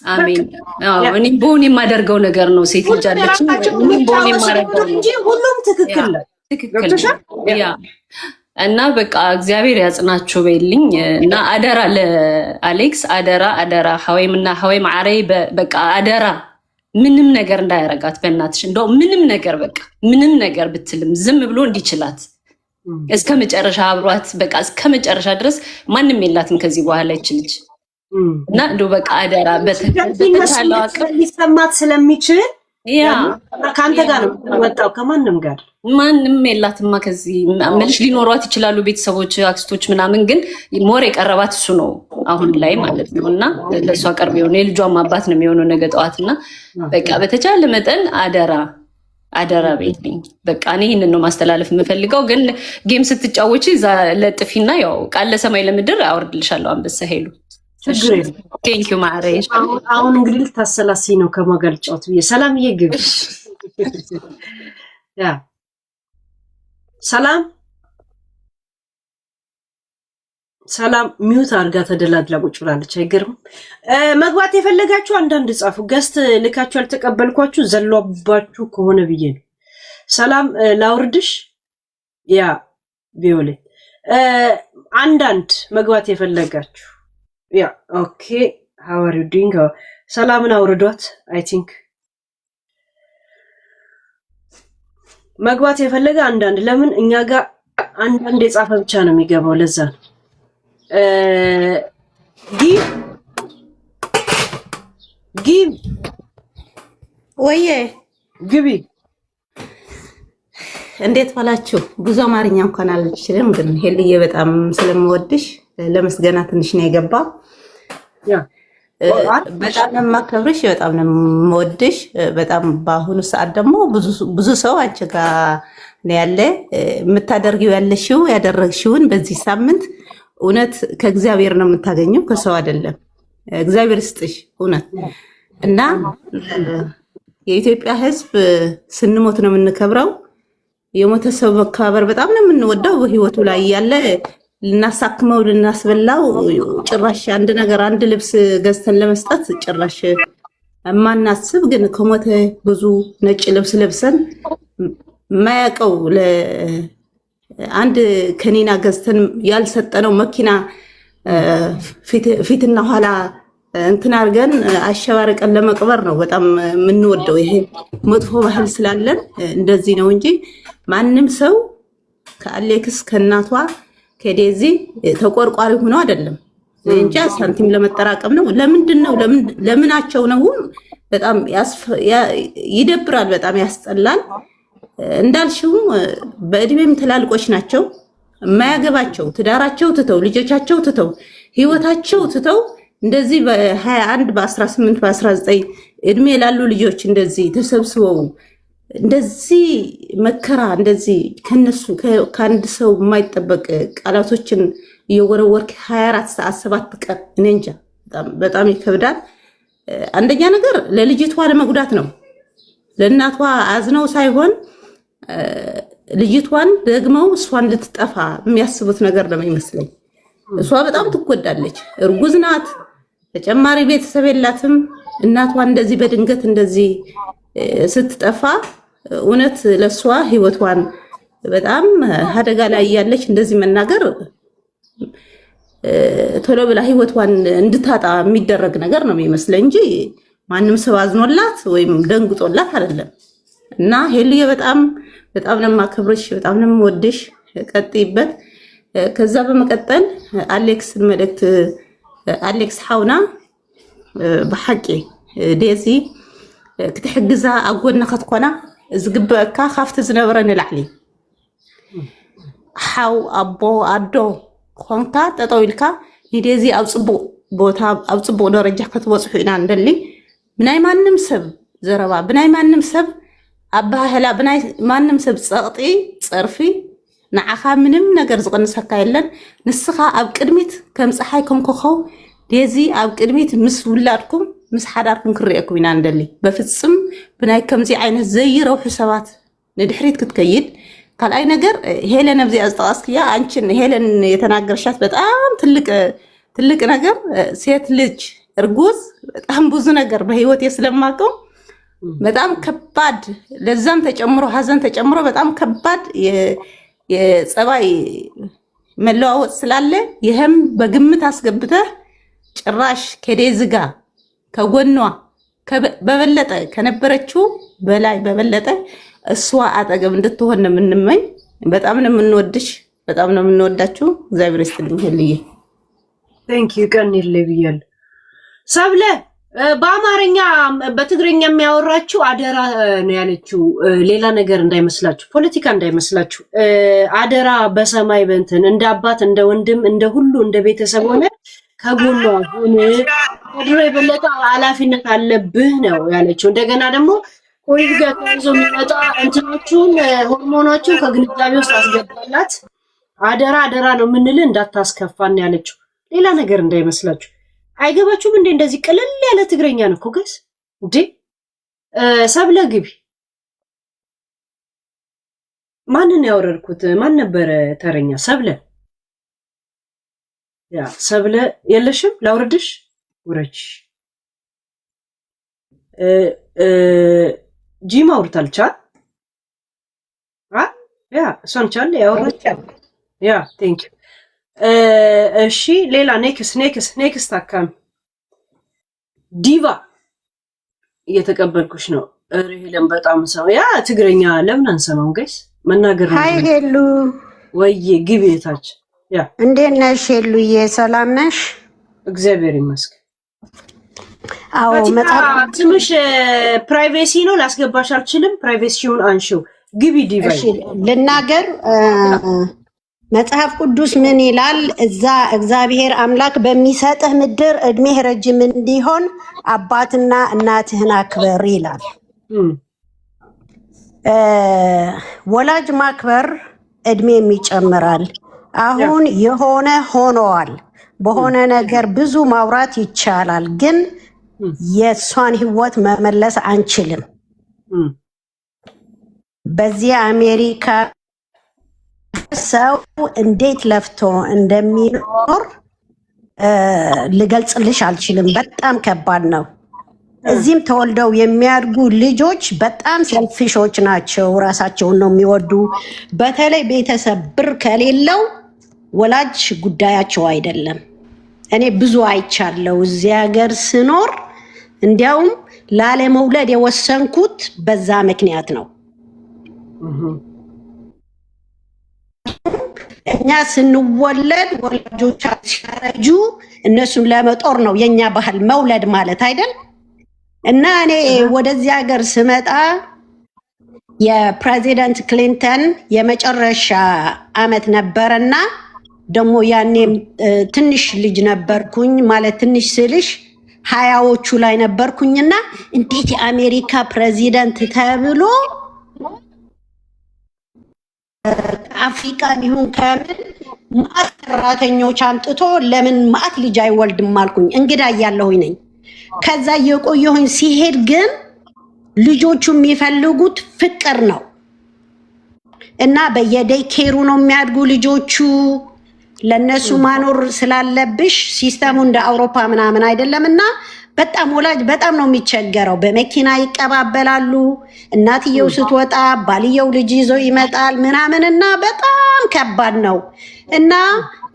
አሜን። እኔም በሆን የማደርገው ነገር ነው። ሴት ልጅ አለች በሆን የማደርገው እንጂ ሁሉም ትክክል ያ እና በቃ እግዚአብሔር ያጽናችሁ በይልኝ እና አደራ ለአሌክስ አደራ ሀዌም እና ሀዌም ዓረይ በቃ አደራ ምንም ነገር እንዳያረጋት በእናትሽ። እንደው ምንም ነገር በቃ ምንም ነገር ብትልም ዝም ብሎ እንዲችላት እስከ መጨረሻ አብሯት በቃ እስከ መጨረሻ ድረስ ማንም የላትም ከዚህ በኋላ ይችልች እና እንደው በቃ አደራ በተቻለው አቅም ሊሰማት ስለሚችል ከአንተ ጋር ነው ወጣው። ከማንም ጋር ማንም የላትማ ከዚህ መልሽ ሊኖሯት ይችላሉ ቤተሰቦች፣ አክስቶች ምናምን፣ ግን ሞር የቀረባት እሱ ነው አሁን ላይ ማለት ነው። እና ለእሷ ቀርብ የሆነ የልጇም አባት ነው የሚሆነው ነገ ጠዋት። እና በቃ በተቻለ መጠን አደራ ቤትልኝ በቃ እኔ ይህንን ነው ማስተላለፍ የምፈልገው። ግን ጌም ስትጫወች እዛ ለጥፊና ያው ቃል ለሰማይ ለምድር አወርድልሻለሁ አንበሳ ሄሉ። ቴንኪዩ ማሬሽ። አሁን እንግዲህ ልታሰላሲ ነው ከማገልጫውት ብዬ ሰላምዬ ግብ ያ ሰላም ሚውት አድርጋ ተደላድላ ቁጭ ብላለች። አይገርም? መግባት የፈለጋችሁ አንዳንድ ጻፉ። ገስት ልካችሁ ያልተቀበልኳችሁ ዘሏባችሁ ከሆነ ብዬ ነው። ሰላም ላውርድሽ ያ ቪዮሌት አንዳንድ መግባት የፈለጋችሁ ያ ኦኬ how are you doing ሰላምን አውርዷት I think መግባት የፈለገ አንዳንድ ለምን እኛ ጋር አንዳንድ የጻፈ ብቻ ነው የሚገባው ለዛ ነው ጊቭ ወዬ ግቢ እንዴት ዋላችሁ? ብዙ አማርኛ እንኳን አልችልም፣ ግን ሄልዬ በጣም ስለምወድሽ ለመስገና ትንሽ ነው የገባ። በጣም ነው የማከብርሽ፣ በጣም ነው የምወድሽ። በጣም በአሁኑ ሰዓት ደግሞ ብዙ ሰው አንቺ ጋር ነው ያለ። የምታደርጊው ያለሽው ያደረግሽውን በዚህ ሳምንት እውነት ከእግዚአብሔር ነው የምታገኘው፣ ከሰው አይደለም። እግዚአብሔር ይስጥሽ እውነት እና የኢትዮጵያ ሕዝብ ስንሞት ነው የምንከብረው። የሞተ ሰው መከባበር በጣም ነው የምንወደው። በህይወቱ ላይ ያለ ልናሳክመው ልናስበላው ጭራሽ አንድ ነገር አንድ ልብስ ገዝተን ለመስጠት ጭራሽ የማናስብ ግን ከሞተ ብዙ ነጭ ልብስ ለብሰን ማያቀው አንድ ከኒና ገዝተን ያልሰጠነው መኪና ፊትና ኋላ እንትን አድርገን አሸባርቀን ለመቅበር ነው በጣም የምንወደው። ይሄ መጥፎ ባህል ስላለን እንደዚህ ነው እንጂ ማንም ሰው ከአሌክስ ከእናቷ ከዴዚ ተቆርቋሪ ሆኖ አይደለም እንጂ ሳንቲም ለመጠራቀም ነው። ለምንድን ነው ለምናቸው ነው? በጣም ይደብራል፣ በጣም ያስጠላል። እንዳልሽው በእድሜም ትላልቆች ናቸው፣ የማያገባቸው ትዳራቸው ትተው ልጆቻቸው ትተው ህይወታቸው ትተው እንደዚህ በ21 በ18 በ19 እድሜ ላሉ ልጆች እንደዚህ ተሰብስበው እንደዚህ መከራ እንደዚህ ከነሱ ከአንድ ሰው የማይጠበቅ ቃላቶችን እየወረወርክ 24 ሰዓት 7 ቀን እኔ እንጃ በጣም ይከብዳል። አንደኛ ነገር ለልጅቷ ለመጉዳት ነው፣ ለእናቷ አዝነው ሳይሆን ልጅቷን ደግመው እሷን ልትጠፋ የሚያስቡት ነገር ነው የሚመስለኝ። እሷ በጣም ትጎዳለች፣ እርጉዝ ናት፣ ተጨማሪ ቤተሰብ የላትም። እናቷን እንደዚህ በድንገት እንደዚህ ስትጠፋ እውነት ለሷ ህይወቷን በጣም አደጋ ላይ ያለች እንደዚህ መናገር ቶሎ ብላ ህይወቷን እንድታጣ የሚደረግ ነገር ነው የሚመስለኝ እንጂ ማንም ሰው አዝኖላት ወይም ደንግጦላት አይደለም። እና ሄልዬ በጣም ነው የማከብርሽ፣ በጣም ነው የምወድሽ፣ ቀጥይበት። ከዛ በመቀጠል አሌክስን መልእክት አሌክስ ሓውና ብሓቂ ዴዚ ክትሕግዛ ኣብ ጎና ክትኮና ዝግበአካ ካብቲ ዝነበረ ንላዕሊ ሓው ኣቦ ኣዶ ኮንካ ጠጠው ኢልካ ንዴዚ ኣብ ፅቡቅ ቦታ ኣብ ፅቡቅ ደረጃ ክትበፅሑ ኢና ንደሊ። ብናይ ማንም ሰብ ዘረባ ብናይ ማንም ሰብ ኣባህላ ብናይ ማንም ሰብ ፀቕጢ ፀርፊ ንዓኻ ምንም ነገር ዝቕንሰካ የለን። ንስኻ ኣብ ቅድሚት ከም ፀሓይ ከም ኮኸብ ዴዚ ኣብ ቅድሚት ምስ ውላድኩም ምስ ሓዳርኩም ክርአኩም ኢና ንደሊ። በፍፅም ብናይ ከምዚ ዓይነት ዘይረውሑ ሰባት ንድሕሪት ክትከይድ። ካልኣይ ነገር ሄለን ኣብዚኣ ዝጠቐስክያ አንቺን ሄለን የተናገርሻት በጣም ትልቅ ነገር ሴት ልጅ እርጉዝ በጣም ብዙ ነገር በህይወት ስለማውቀው በጣም ከባድ ለዛም ተጨምሮ ሀዘን ተጨምሮ በጣም ከባድ የጸባይ መለዋወጥ ስላለ ይህም በግምት አስገብተህ ጭራሽ ከዴዚ ጋር ከጎኗ በበለጠ ከነበረችው በላይ በበለጠ እሷ አጠገብ እንድትሆን ነው የምንመኝ። በጣም ነው የምንወድሽ፣ በጣም ነው የምንወዳችሁ። እግዚአብሔር ይስጥልኝ ሄልዬ። ቴንክ ዩ ቀን ይለብያል ሰብለ በአማርኛ በትግርኛ የሚያወራችሁ አደራ ነው ያለችው። ሌላ ነገር እንዳይመስላችሁ፣ ፖለቲካ እንዳይመስላችሁ። አደራ በሰማይ በእንትን እንደ አባት እንደ ወንድም እንደ ሁሉ እንደ ቤተሰብ ሆነ ከጎኗ ሁን። ከድሮ የበለጠ ኃላፊነት አለብህ ነው ያለችው። እንደገና ደግሞ ኮቪድ ጋር ተይዞ የሚመጣ እንትኖቹን ሆርሞኖቹን ከግንዛቤ ውስጥ አስገባላት። አደራ ነው የምንል እንዳታስከፋን ያለችው። ሌላ ነገር እንዳይመስላችሁ። አይገባችሁም እንዴ? እንደዚህ ቅልል ያለ ትግረኛ ነው እኮ ጋይስ። እንዴ ሰብለ ግቢ። ማንን ያወረድኩት? ማን ነበረ ተረኛ? ሰብለ ያ ሰብለ የለሽም? ላውርድሽ? ውረች። ጂማ አውርታልቻ ያ እሷን ቻለ ያወራች ያ ቴንክ ዩ እሺ ሌላ ኔክስት አካም ዲቫ እየተቀበልኩሽ ነው ሄለን በጣም ሰው ያ ትግረኛ ለምን አንሰማም ጋይስ መናገር ነው ሃይ ሄሉ ወይዬ ግቤታች ያ እንዴት ነሽ ሄሉዬ ሰላም ነሽ እግዚአብሔር ይመስገን አዎ መጽሐፍ ትንሽ ፕራይቬሲ ነው ላስገባሽ አልችልም ፕራይቬሲውን አንሺው ግቢ ዲቫ ልናገር መጽሐፍ ቅዱስ ምን ይላል እዛ እግዚአብሔር አምላክ በሚሰጥህ ምድር እድሜህ ረጅም እንዲሆን አባትና እናትህን አክብር ይላል ወላጅ ማክበር እድሜም ይጨምራል አሁን የሆነ ሆነዋል በሆነ ነገር ብዙ ማውራት ይቻላል ግን የሷን ህይወት መመለስ አንችልም በዚህ አሜሪካ ሰው እንዴት ለፍቶ እንደሚኖር ልገልጽልሽ አልችልም በጣም ከባድ ነው እዚህም ተወልደው የሚያድጉ ልጆች በጣም ሰልፊሾች ናቸው ራሳቸውን ነው የሚወዱ በተለይ ቤተሰብ ብር ከሌለው ወላጅ ጉዳያቸው አይደለም እኔ ብዙ አይቻለው እዚህ ሀገር ስኖር እንዲያውም ላለመውለድ የወሰንኩት በዛ ምክንያት ነው እኛ ስንወለድ ወላጆቻችን ሲያረጁ እነሱን ለመጦር ነው የኛ ባህል መውለድ ማለት አይደል እና እኔ ወደዚህ ሀገር ስመጣ የፕሬዚደንት ክሊንተን የመጨረሻ አመት ነበርና ደግሞ ያኔም ትንሽ ልጅ ነበርኩኝ ማለት ትንሽ ስልሽ ሀያዎቹ ላይ ነበርኩኝና እንዴት የአሜሪካ ፕሬዚደንት ተብሎ አፍሪካ ይሁን ከምን ማት ሰራተኞች አምጥቶ ለምን ማት ልጅ አይወልድም አልኩኝ እንግዳ ያለሁኝ ነኝ ከዛ የቆየሁኝ ሲሄድ ግን ልጆቹ የሚፈልጉት ፍቅር ነው እና በየዴይ ኬሩ ነው የሚያድጉ ልጆቹ ለነሱ ማኖር ስላለብሽ ሲስተሙ እንደ አውሮፓ ምናምን አይደለምና በጣም ወላጅ በጣም ነው የሚቸገረው በመኪና ይቀባበላሉ እናትየው ስትወጣ ባልየው ልጅ ይዞ ይመጣል ምናምንና በጣም ከባድ ነው እና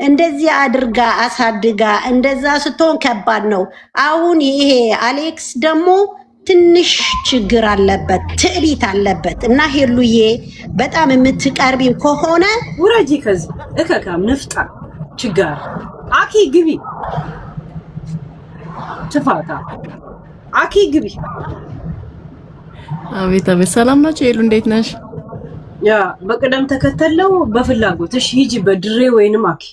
እንደዚህ አድርጋ አሳድጋ እንደዛ ስትሆን ከባድ ነው አሁን ይሄ አሌክስ ደግሞ ትንሽ ችግር አለበት ትዕቢት አለበት እና ሄሉዬ በጣም የምትቀርቢው ከሆነ ውረጂ ከዚህ እከካም ንፍጣ ችግር አኪ ግቢ ትፋታ አኪ ግቢ አቤት አቤት ሰላም ናችሁ ሄሉ እንዴት ነሽ ያ በቀደም ተከተለው በፍላጎትሽ ሂጂ በድሬ ወይንም አኪ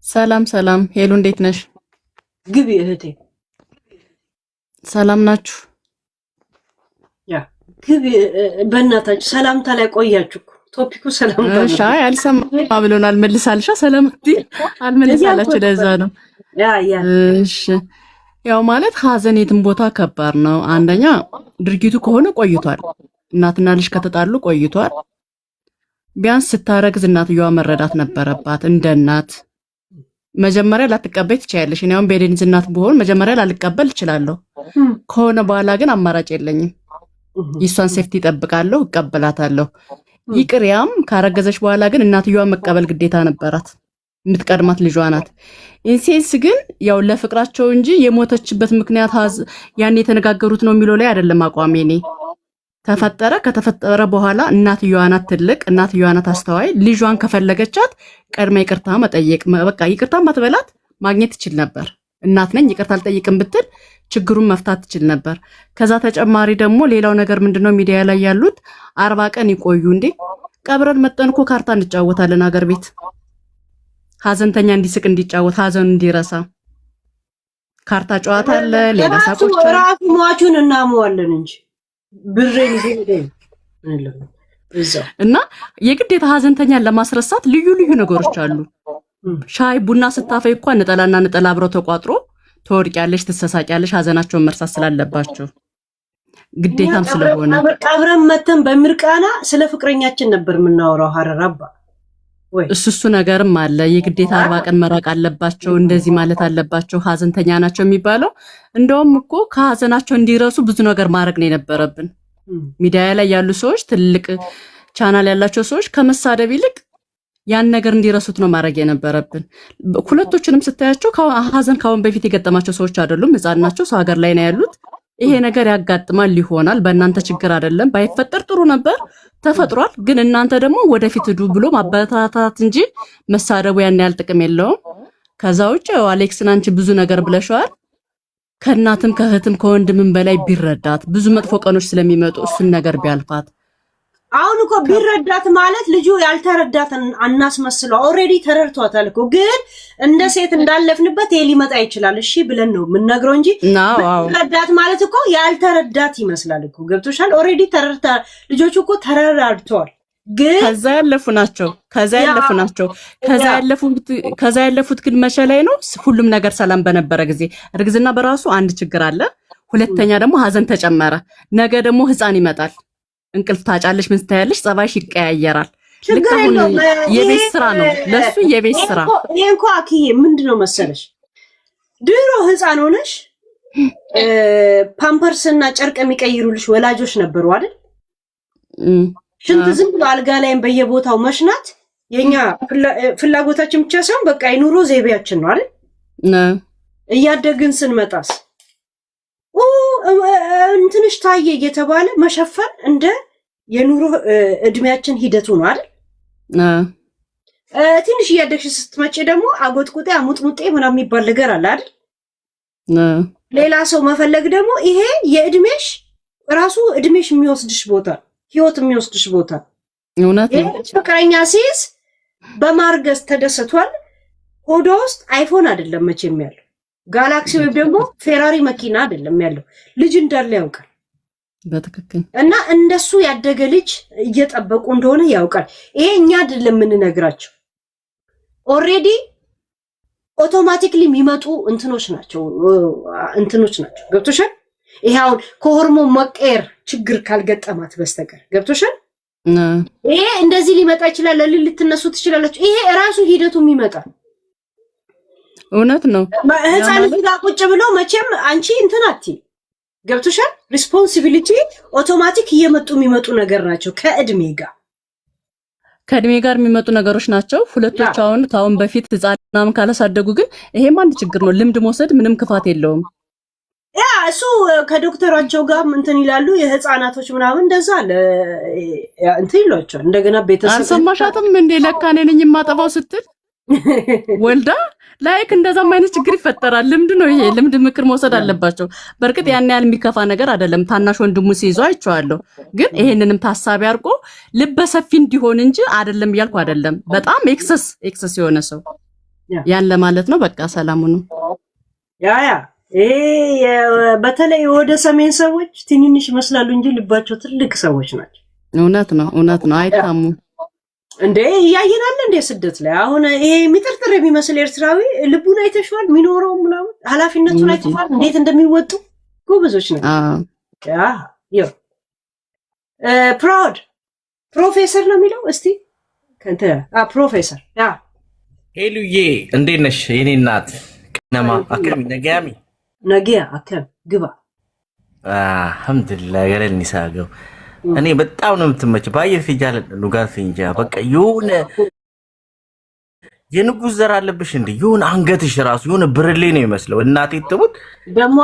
ሰላም ሰላም ሄሉ እንዴት ነሽ ግቢ እህቴ ሰላም ናችሁ ያ ግቢ በእናታችሁ ሰላምታ ላይ ቆያችሁ ቶፒኩ ሰላምታ እሺ አልሰማ ብሎናል መልሳልሻ ሰላምቲ አልመልሳላችሁ ለዛ ነው ያ እሺ ያው ማለት ሀዘን የትም ቦታ ከባድ ነው አንደኛ ድርጊቱ ከሆነ ቆይቷል እናትና ልጅ ከተጣሉ ቆይቷል ቢያንስ ስታረግዝ እናትየዋ መረዳት ነበረባት እንደ እናት መጀመሪያ ላትቀበል ትችያለሽ እኔ አሁን በዴኒዝ እናት ብሆን መጀመሪያ ላልቀበል እችላለሁ ከሆነ በኋላ ግን አማራጭ የለኝም ይሷን ሴፍቲ ጠብቃለሁ እቀበላታለሁ ይቅርያም ካረገዘች በኋላ ግን እናትየዋ መቀበል ግዴታ ነበራት የምትቀድማት ልጇ ናት ኢንሴንስ ግን ያው ለፍቅራቸው እንጂ የሞተችበት ምክንያት ያን የተነጋገሩት ነው የሚለው ላይ አይደለም አቋሜ እኔ ተፈጠረ ከተፈጠረ በኋላ እናትየዋ ናት ትልቅ እናትየዋ ናት አስተዋይ ልጇን ከፈለገቻት ቀድማ ይቅርታ መጠየቅ በቃ ይቅርታ ማትበላት ማግኘት ትችል ነበር እናት ነኝ ይቅርታ አልጠይቅም ብትል ችግሩን መፍታት ትችል ነበር ከዛ ተጨማሪ ደግሞ ሌላው ነገር ምንድነው ሚዲያ ላይ ያሉት 40 ቀን ይቆዩ እንዴ ቀብረን መጠንኮ ካርታ እንጫወታለን ሀገር ቤት ሀዘንተኛ እንዲስቅ እንዲጫወት ሀዘን እንዲረሳ ካርታ ጨዋታ አለ ሌላ ሳቆች ራሱ ሟቹን እናመዋለን እንጂ ብሬን ይዘን እና የግዴታ ሀዘንተኛን ለማስረሳት ልዩ ልዩ ነገሮች አሉ ሻይ ቡና ስታፈይ እንኳን ነጠላና ነጠላ አብረው ተቋጥሮ ተወርቂያለሽ ትሰሳቂያለሽ ሀዘናቸውን መርሳት ስላለባቸው ግዴታም ስለሆነ ቀብረን መተን በምርቃና ስለ ፍቅረኛችን ነበር የምናወራው ሀረራባ ወይ እሱ ነገርም አለ የግዴታ 40 ቀን መራቅ አለባቸው እንደዚህ ማለት አለባቸው ሀዘንተኛ ናቸው የሚባለው እንደውም እኮ ከሀዘናቸው እንዲረሱ ብዙ ነገር ማድረግ ነው የነበረብን ሚዲያ ላይ ያሉ ሰዎች ቻናል ያላቸው ሰዎች ከመሳደብ ይልቅ ያን ነገር እንዲረሱት ነው ማድረግ የነበረብን። ሁለቶችንም ስታያቸው ሀዘን ካሁን በፊት የገጠማቸው ሰዎች አይደሉም፣ ህፃን ናቸው፣ ሰው ሀገር ላይ ነው ያሉት። ይሄ ነገር ያጋጥማል ይሆናል፣ በእናንተ ችግር አይደለም። ባይፈጠር ጥሩ ነበር፣ ተፈጥሯል። ግን እናንተ ደግሞ ወደፊት ሂዱ ብሎ ማበረታታት እንጂ መሳደቡ ያን ያህል ጥቅም የለውም። ከዛ ውጭ አሌክስን አንቺ ብዙ ነገር ብለሽዋል። ከእናትም ከእህትም ከወንድምም በላይ ቢረዳት ብዙ መጥፎ ቀኖች ስለሚመጡ እሱን ነገር ቢያልፋት። አሁን እኮ ቢረዳት ማለት ልጁ ያልተረዳትን አናስመስለው። ኦልሬዲ ተረድቷታል እኮ ግን እንደ ሴት እንዳለፍንበት ይሄ ሊመጣ ይችላል እሺ ብለን ነው የምንነግረው እንጂ ቢረዳት ማለት እኮ ያልተረዳት ይመስላል እኮ። ገብቶሻል? ኦልሬዲ ተረድታ ልጆቹ እኮ ተረዳድተዋል። ግን ከዛ ያለፉ ናቸው። ከዛ ያለፉት ግን መቼ ላይ ነው? ሁሉም ነገር ሰላም በነበረ ጊዜ። እርግዝና በራሱ አንድ ችግር አለ። ሁለተኛ ደግሞ ሀዘን ተጨመረ። ነገ ደግሞ ህፃን ይመጣል። እንቅልፍ ታጫለሽ፣ ምን ትታያለሽ፣ ጸባይሽ ይቀያየራል። ልክ አሁን የቤት ስራ ነው ለሱ የቤት ስራ። ይሄ እንኳን አክዬ ምንድነው መሰለሽ ድሮ ህፃን ሆነሽ ፓምፐርስና ጨርቅ የሚቀይሩልሽ ወላጆች ነበሩ አይደል? ሽንት ዝም ብሎ አልጋ ላይም በየቦታው መሽናት የኛ ፍላጎታችን ብቻ ሳይሆን በቃ የኑሮ ዘይቤያችን ነው አይደል? እያደግን ስንመጣስ እንትንሽ ታየ እየተባለ መሸፈን እንደ የኑሮ እድሜያችን ሂደቱ ነው አይደል? ትንሽ እያደግሽ ስትመጪ ደግሞ አጎጥቁጤ አሙጥሙጤ ምናምን የሚባል ነገር አለ አይደል? ሌላ ሰው መፈለግ ደግሞ ይሄ የእድሜሽ ራሱ እድሜሽ የሚወስድሽ ቦታ፣ ህይወት የሚወስድሽ ቦታ። እውነት ነው። ፍቅረኛ ሲይዝ በማርገዝ ተደሰቷል። ሆዷ ውስጥ አይፎን አይደለም መቼም ያለው ጋላክሲ ወይም ደግሞ ፌራሪ መኪና አይደለም ያለው፣ ልጅ እንዳለ ያውቃል። በትክክል እና እንደሱ ያደገ ልጅ እየጠበቁ እንደሆነ ያውቃል። ይሄ እኛ አይደለም የምንነግራቸው፣ ኦልሬዲ ኦቶማቲክሊ የሚመጡ እንትኖች ናቸው። ገብቶሻል? ይሄ አሁን ከሆርሞን መቀየር ችግር ካልገጠማት በስተቀር ገብቶሻል? ይሄ እንደዚህ ሊመጣ ይችላል። ለሊት ልትነሱ ትችላላችሁ። ይሄ ራሱ ሂደቱ የሚመጣ እውነት ነው። ህፃን ልጅ ጋር ቁጭ ብሎ መቼም አንቺ እንትን አትይ። ገብቶሻል? ሪስፖንሲቢሊቲ ኦቶማቲክ እየመጡ የሚመጡ ነገር ናቸው። ከእድሜ ጋር የሚመጡ ነገሮች ናቸው። ሁለቶች አሁን በፊት ህፃናም ካላሳደጉ ግን ይሄም አንድ ችግር ነው። ልምድ መውሰድ ምንም ክፋት የለውም። ያ እሱ ከዶክተራቸው ጋር እንትን ይላሉ። የህፃናቶች ምናምን እንደዛ አለ እንትን ይሏቸዋል። እንደገና ቤተሰብ አልሰማሻትም እንዴ? ለካ እኔ ነኝ የማጠባው ስትል ወልዳ ላይክ እንደዛም አይነት ችግር ይፈጠራል። ልምድ ነው ይሄ። ልምድ ምክር መውሰድ አለባቸው። በእርግጥ ያን ያህል የሚከፋ ነገር አይደለም። ታናሽ ወንድሙ ሲይዘው አይቼዋለሁ። ግን ይሄንንም ታሳቢ አድርጎ ልበሰፊ እንዲሆን እንጂ አይደለም እያልኩ አይደለም። በጣም ኤክሰስ የሆነ ሰው ያን ለማለት ነው። በቃ ሰላሙ ነው። ይሄ በተለይ ወደ ሰሜን ሰዎች ትንንሽ ይመስላሉ እንጂ ልባቸው ትልቅ ሰዎች ናቸው። እውነት ነው። አይታሙ እንዴ እያየናል እንዴ ስደት ላይ አሁን ይሄ የሚጠርጥር የሚመስል ኤርትራዊ ልቡን አይተሽዋል? የሚኖረው ምናምን ኃላፊነቱን አይተሽዋል? እንዴት እንደሚወጡ ጎበዞች ነው። ፕራውድ ፕሮፌሰር ነው የሚለው። እስቲ ከንተ ፕሮፌሰር ሄሉዬ እንዴት ነሽ የኔ እናት? ቀነማ አከም ነጊያ አከም ግባ አልሐምዱሊላህ ገለል ንሳገው እኔ በጣም ነው የምትመች። ባየር ፍንጃል ኑጋር ፍንጃ በቃ የሆነ የንጉስ ዘር አለብሽ እንዴ? የሆነ አንገትሽ ራሱ የሆነ ብርሌ ነው የሚመስለው። እናቴ ትሙት ደሞ